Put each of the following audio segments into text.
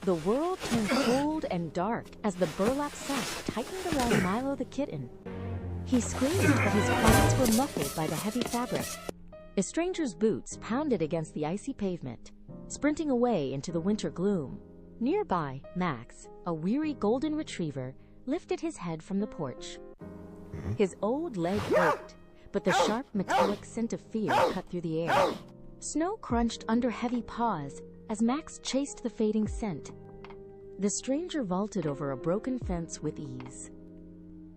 The world turned cold and dark as the burlap sack tightened around Milo the kitten. He screamed, but his cries were muffled by the heavy fabric. A stranger's boots pounded against the icy pavement, sprinting away into the winter gloom. Nearby, Max, a weary golden retriever, lifted his head from the porch. His old leg ached, but the sharp metallic scent of fear cut through the air. Snow crunched under heavy paws as Max chased the fading scent. The stranger vaulted over a broken fence with ease.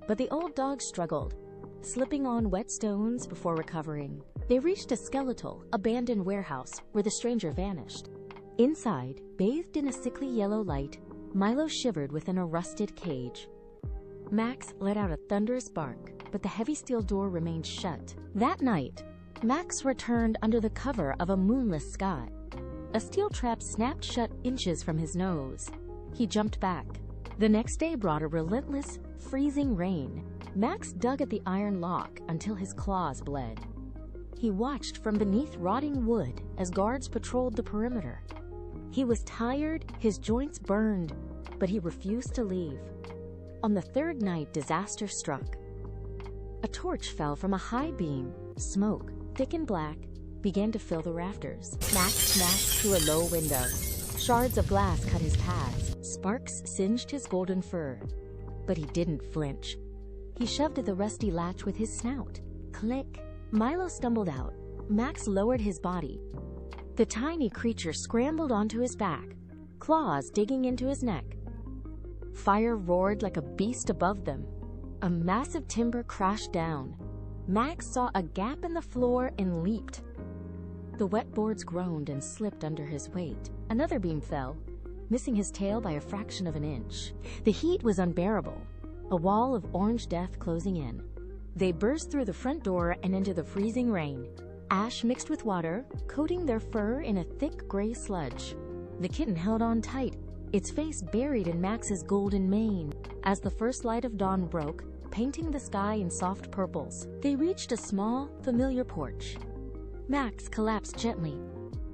But the old dog struggled, slipping on wet stones before recovering. They reached a skeletal, abandoned warehouse where the stranger vanished. Inside, bathed in a sickly yellow light, Milo shivered within a rusted cage. Max let out a thunderous bark, but the heavy steel door remained shut. That night, Max returned under the cover of a moonless sky. A steel trap snapped shut inches from his nose. He jumped back. The next day brought a relentless, freezing rain. Max dug at the iron lock until his claws bled. He watched from beneath rotting wood as guards patrolled the perimeter. He was tired, his joints burned, but he refused to leave. On the third night, disaster struck. A torch fell from a high beam. Smoke, thick and black, began to fill the rafters. Max smashed through a low window. Shards of glass cut his pads. Sparks singed his golden fur. But he didn't flinch. He shoved at the rusty latch with his snout. Click. Milo stumbled out. Max lowered his body. The tiny creature scrambled onto his back, claws digging into his neck. Fire roared like a beast above them. A massive timber crashed down. Max saw a gap in the floor and leaped. The wet boards groaned and slipped under his weight. Another beam fell, missing his tail by a fraction of an inch. The heat was unbearable, a wall of orange death closing in. They burst through the front door and into the freezing rain. Ash mixed with water, coating their fur in a thick gray sludge. The kitten held on tight, its face buried in Max's golden mane. As the first light of dawn broke, painting the sky in soft purples, they reached a small, familiar porch. Max collapsed gently.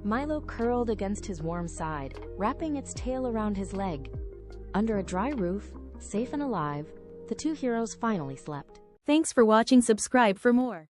Milo curled against his warm side, wrapping its tail around his leg. Under a dry roof, safe and alive, the two heroes finally slept. Thanks for watching. Subscribe for more.